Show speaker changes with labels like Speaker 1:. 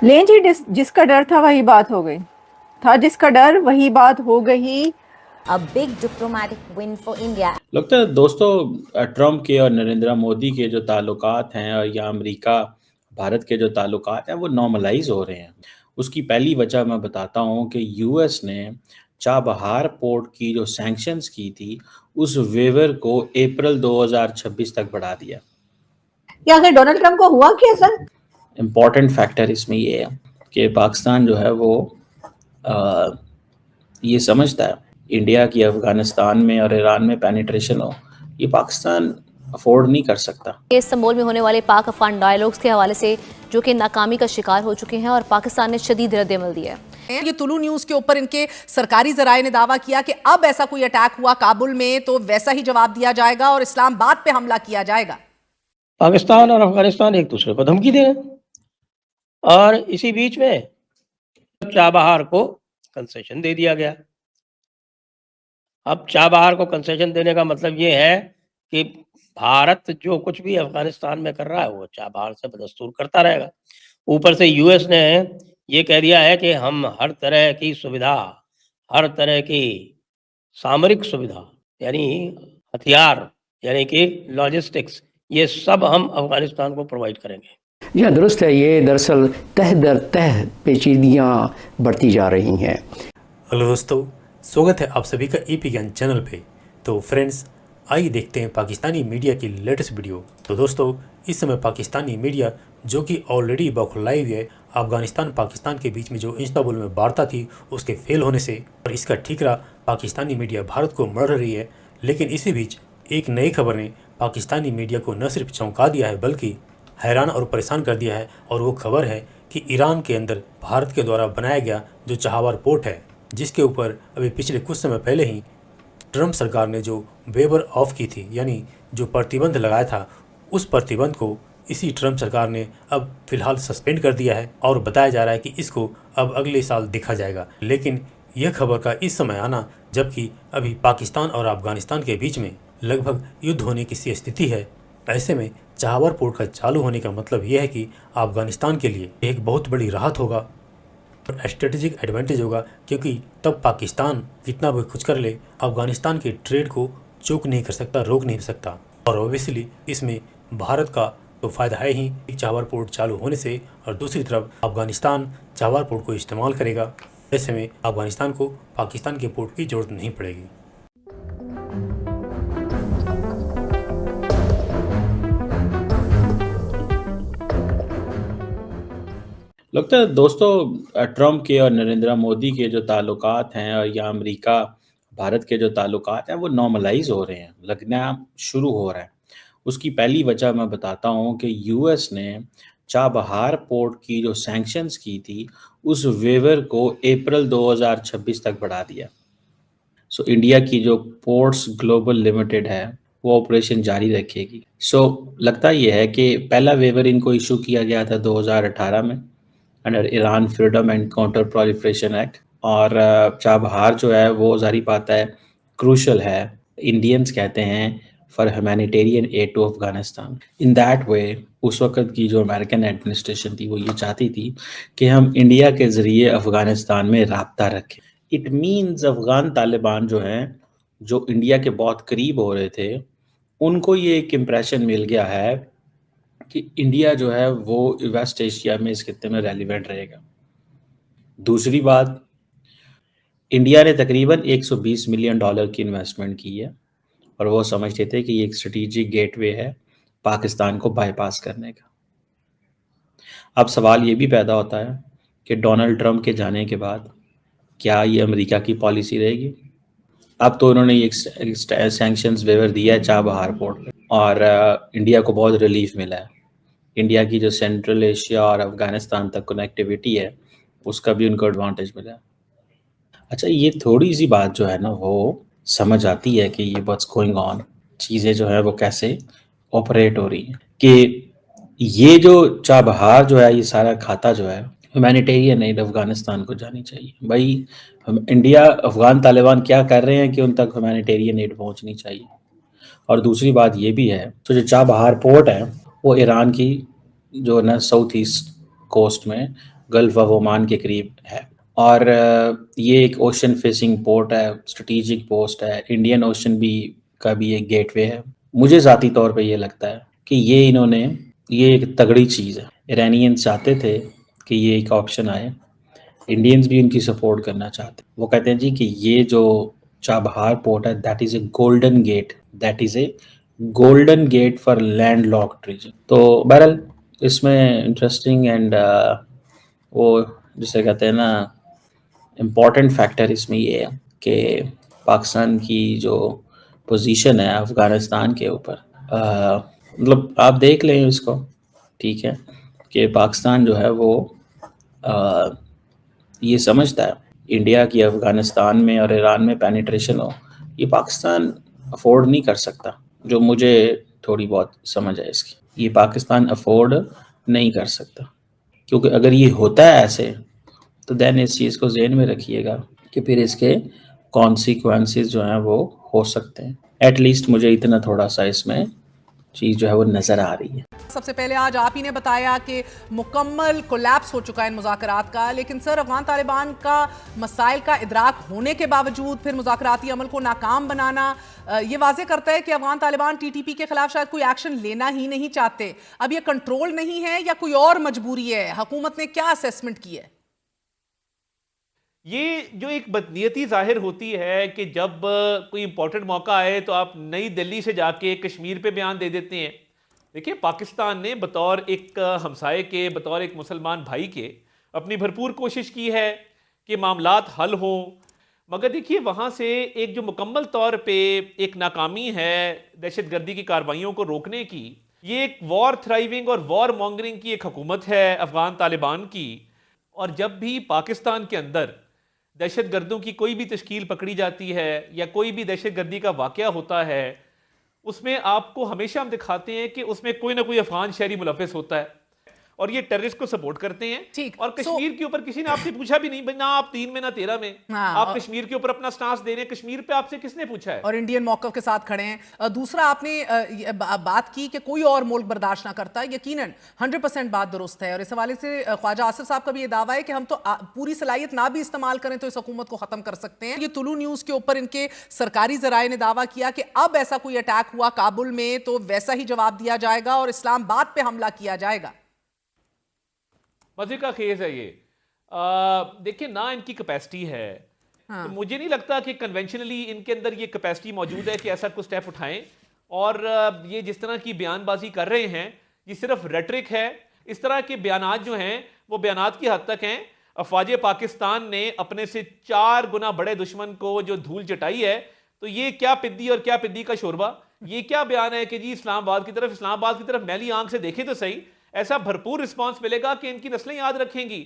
Speaker 1: लें जी, जिसका डर था वही बात हो गई। था जिसका डर वही बात हो गई।
Speaker 2: A big diplomatic win for India.
Speaker 3: लगता है दोस्तों ट्रम्प के और नरेंद्र मोदी के जो ताल्लुकात हैं और या अमेरिका भारत के जो ताल्लुकात हैं वो नॉर्मलाइज हो रहे हैं। उसकी पहली वजह मैं बताता हूँ कि यूएस ने चाबहार पोर्ट की जो सैंक्शंस की थी उस वेवर को अप्रैल 2026 तक बढ़ा दिया।
Speaker 1: या आखिर डोनाल्ड ट्रंप को हुआ क्या सर?
Speaker 3: इम्पॉर्टेंट फैक्टर इसमें ये है कि पाकिस्तान जो है वो आ, ये समझता है इंडिया की अफगानिस्तान में और ईरान में पेनिट्रेशन हो, ये पाकिस्तान अफोर्ड नहीं कर सकता।
Speaker 2: इस्तांबुल में होने वाले पाक अफगान डायलॉग्स के हवाले से जो कि नाकामी का शिकार हो चुके हैं और पाकिस्तान ने शदीद रद्द-ए-अमल दिया है।
Speaker 4: ये तुलू न्यूज के ऊपर इनके सरकारी जराये ने दावा किया कि अब ऐसा कोई अटैक हुआ काबुल में तो वैसा ही जवाब दिया जाएगा और इस्लामाबाद पे हमला किया जाएगा।
Speaker 5: पाकिस्तान और अफगानिस्तान एक दूसरे को धमकी दे रहे हैं और इसी बीच में चाबहार को कंसेशन दे दिया गया। अब चाबहार को कंसेशन देने का मतलब ये है कि भारत जो कुछ भी अफगानिस्तान में कर रहा है वो चाबहार से बदस्तूर करता रहेगा। ऊपर से यूएस ने ये कह दिया है कि हम हर तरह की सुविधा, हर तरह की सामरिक सुविधा यानी हथियार यानी कि लॉजिस्टिक्स, ये सब हम अफगानिस्तान को प्रोवाइड करेंगे।
Speaker 6: जी हाँ, दुरुस्त है। ये दरअसल तह दर तह पेचीदियाँ बढ़ती जा रही हैं।
Speaker 7: हेलो दोस्तों, स्वागत है आप सभी का ईपी ज्ञान चैनल पे। तो फ्रेंड्स, आइए देखते हैं पाकिस्तानी मीडिया की लेटेस्ट वीडियो। तो दोस्तों, इस समय पाकिस्तानी मीडिया जो कि ऑलरेडी बौखलाई हुई है अफगानिस्तान पाकिस्तान के बीच में जो इस्तांबुल में वार्ता थी उसके फेल होने से, और इसका ठीकरा पाकिस्तानी मीडिया भारत को मढ़ रही है। लेकिन इसी बीच एक नई खबर ने पाकिस्तानी मीडिया को न सिर्फ चौंका दिया है बल्कि हैरान और परेशान कर दिया है, और वो खबर है कि ईरान के अंदर भारत के द्वारा बनाया गया जो चाबहार पोर्ट है, जिसके ऊपर अभी पिछले कुछ समय पहले ही ट्रंप सरकार ने जो वेवर ऑफ की थी यानी जो प्रतिबंध लगाया था, उस प्रतिबंध को इसी ट्रंप सरकार ने अब फिलहाल सस्पेंड कर दिया है और बताया जा रहा है कि इसको अब अगले साल देखा जाएगा। लेकिन यह खबर का इस समय आना जबकि अभी पाकिस्तान और अफगानिस्तान के बीच में लगभग युद्ध होने की सी स्थिति है, ऐसे में चाबहार पोर्ट का चालू होने का मतलब यह है कि अफगानिस्तान के लिए एक बहुत बड़ी राहत होगा और स्ट्रेटेजिक एडवांटेज होगा, क्योंकि तब पाकिस्तान कितना भी कुछ कर ले अफगानिस्तान के ट्रेड को चोक नहीं कर सकता, रोक नहीं सकता। और ओबियसली इसमें भारत का तो फ़ायदा है ही चाबहार पोर्ट चालू होने से, और दूसरी तरफ अफगानिस्तान चाबहार पोर्ट को इस्तेमाल करेगा। ऐसे में अफगानिस्तान को पाकिस्तान के पोर्ट की ज़रूरत नहीं पड़ेगी।
Speaker 3: लगता है दोस्तों ट्रम्प के और नरेंद्र मोदी के जो ताल्लुकात हैं और या अमेरिका भारत के जो ताल्लुकात हैं वो नॉर्मलाइज हो रहे हैं, लगना शुरू हो रहा है। उसकी पहली वजह मैं बताता हूँ कि यूएस ने चाबहार पोर्ट की जो सैंक्शंस की थी उस वेवर को अप्रैल 2026 तक बढ़ा दिया। सो इंडिया की जो पोर्ट्स ग्लोबल लिमिटेड है वो ऑपरेशन जारी रखेगी। लगता ये है कि पहला वेवर इनको इशू किया गया था 2018 में under Iran freedom and counter proliferation act, और चाबहार जो है वो जारी बात है क्रूशल है, इंडियंस कहते हैं for humanitarian aid to Afghanistan. In that way उस वक्त की जो अमेरिकन एडमिनिस्ट्रेशन थी वो ये चाहती थी कि हम इंडिया के ज़रिए अफगानिस्तान में राब्ता रखें। इट मीन्स अफगान तालिबान जो हैं जो इंडिया के बहुत करीब हो रहे थे, उनको ये एक इम्प्रेशन मिल गया है कि इंडिया जो है वो वेस्ट एशिया में इस खित्ते में रेलिवेंट रहेगा। दूसरी बात, इंडिया ने तकरीबन 120 मिलियन डॉलर की इन्वेस्टमेंट की है और वो समझते थे कि ये एक स्ट्रेटेजिक गेटवे है पाकिस्तान को बाईपास करने का। अब सवाल ये भी पैदा होता है कि डोनाल्ड ट्रंप के जाने के बाद क्या ये अमेरिका की पॉलिसी रहेगी। अब तो उन्होंने एक सैंक्शंस वेवर दिया है चाबहार पोर्ट पे और इंडिया को बहुत रिलीफ मिला है। इंडिया की जो सेंट्रल एशिया और अफगानिस्तान तक कनेक्टिविटी है उसका भी उनको एडवांटेज मिला है। अच्छा, ये थोड़ी सी बात जो है ना वो समझ आती है कि ये व्हाट्स गोइंग ऑन, चीज़ें जो है वो कैसे ऑपरेट हो रही हैं, कि ये जो चाबहार जो है ये सारा खाता जो है ह्यूमैनिटेरियन एड अफगानिस्तान को जानी चाहिए। भाई इंडिया अफगान तालिबान क्या कर रहे हैं कि उन तक ह्यूमैनिटेरियन एड पहुंचनी चाहिए। और दूसरी बात ये भी है, तो जो चाबहार पोर्ट है वो ईरान की जो ना साउथ ईस्ट कोस्ट में गल्फ ऑफ ओमान के करीब है, और ये एक ओशन फेसिंग पोर्ट है, स्ट्रेटेजिक पोस्ट है, इंडियन ओशन भी का भी एक गेटवे है। मुझे ज़ाती तौर पे ये लगता है कि ये एक तगड़ी चीज़ है। ईरानियंस चाहते थे कि ये एक ऑप्शन आए, इंडियंस भी उनकी सपोर्ट करना चाहते। वो कहते हैं जी कि ये जो चाबहार पोर्ट है, that is a golden gate for landlocked region. तो बहरहाल इसमें इंटरेस्टिंग एंड वो जिसे कहते हैं ना इम्पॉर्टेंट फैक्टर इसमें ये है कि पाकिस्तान की जो पोजीशन है अफ़गानिस्तान के ऊपर, मतलब आप देख लें इसको, ठीक है, कि पाकिस्तान जो है वो ये समझता है इंडिया की अफ़गानिस्तान में और ईरान में पेनिट्रेशन हो, ये पाकिस्तान अफोर्ड नहीं कर सकता। जो मुझे थोड़ी बहुत समझ है इसकी, ये पाकिस्तान अफोर्ड नहीं कर सकता, क्योंकि अगर ये होता है ऐसे तो देन इस चीज़ को ज़हन में रखिएगा कि फिर इसके कॉन्सिक्वेंसेस जो हैं वो हो सकते हैं। एटलीस्ट मुझे इतना थोड़ा सा इसमें चीज़ जो है वो नज़र आ रही है।
Speaker 4: सबसे पहले आज आप ही ने बताया कि मुकम्मल कोलैप्स हो चुका है इन मुज़ाकरात का, लेकिन सर अफगान तालिबान का मसाइल का इदराक होने के बावजूद फिर मुज़ाकराती अमल को नाकाम बनाना ये वाज़े करता है कि अफगान तालिबान टीटीपी के खिलाफ शायद कोई एक्शन लेना ही नहीं चाहते। अब ये कंट्रोल नहीं है या कोई और मजबूरी है? हुकूमत ने क्या असेसमेंट की है?
Speaker 8: ये जो एक बदनीयती जाहिर होती है कि जब कोई इंपॉर्टेंट मौका आए तो आप नई दिल्ली से जाके कश्मीर पे बयान दे देते हैं। देखिए, पाकिस्तान ने बतौर एक हमसाये के, बतौर एक मुसलमान भाई के अपनी भरपूर कोशिश की है कि मामलात हल हों, मगर देखिए वहाँ से एक जो मुकम्मल तौर पे एक नाकामी है दहशतगर्दी की कार्रवाइयों को रोकने की, ये एक वॉर थ्राइविंग और वॉर मॉन्गरिंग की एक हुकूमत है अफगान तालिबान की। और जब भी पाकिस्तान के अंदर दहशतगर्दों की कोई भी तश्कील पकड़ी जाती है या कोई भी दहशतगर्दी का वाक़या होता है, उसमें आपको हमेशा हम दिखाते हैं कि उसमें कोई ना कोई अफगान शहरी मुलव्वस होता है और ये टेररिस्ट को सपोर्ट करते हैं।
Speaker 4: ठीक।
Speaker 8: और कश्मीर के ऊपर किसी ने आपसे पूछा भी नहीं, ना आप 3 में ना 13 में, आप कश्मीर के ऊपर अपना स्टांस दे रहे हैं, कश्मीर पे आपसे किसने पूछा है? और
Speaker 4: इंडियन मौक़िफ़ के साथ खड़े हैं। दूसरा, आपने बात की कि कोई और मुल्क बर्दाश्त ना करता, यकीनन 100% बात दुरुस्त है, और इस हवाले से ख्वाजा आसिफ साहब का भी ये दावा है कि हम तो पूरी सलाहियत ना भी इस्तेमाल करें तो इस हुकूमत को ख़त्म कर सकते हैं। ये तुलू न्यूज़ के ऊपर इनके सरकारी ज़राए ने दावा किया कि अब ऐसा कोई अटैक हुआ काबुल में तो वैसा ही जवाब दिया जाएगा और इस्लामाबाद पे हमला किया जाएगा।
Speaker 8: मजे का खेज है ये। देखिए ना, इनकी कैपेसिटी है। तो मुझे नहीं लगता कि कन्वेंशनली इनके अंदर ये कैपेसिटी मौजूद है कि ऐसा कुछ स्टेप उठाएं। और ये जिस तरह की बयानबाजी कर रहे हैं, ये सिर्फ रेटरिक है। इस तरह के बयानात जो हैं वो बयानात की हद तक हैं। अफवाज पाकिस्तान ने अपने से 4 गुना बड़े दुश्मन को जो धूल चटाई है, तो ये क्या पिद्दी और क्या पिद्दी का शोरबा। ये क्या बयान है कि जी इस्लामाबाद की तरफ मैली आंख से देखें तो सही, ऐसा भरपूर रिस्पांस मिलेगा कि इनकी नस्लें याद रखेंगी।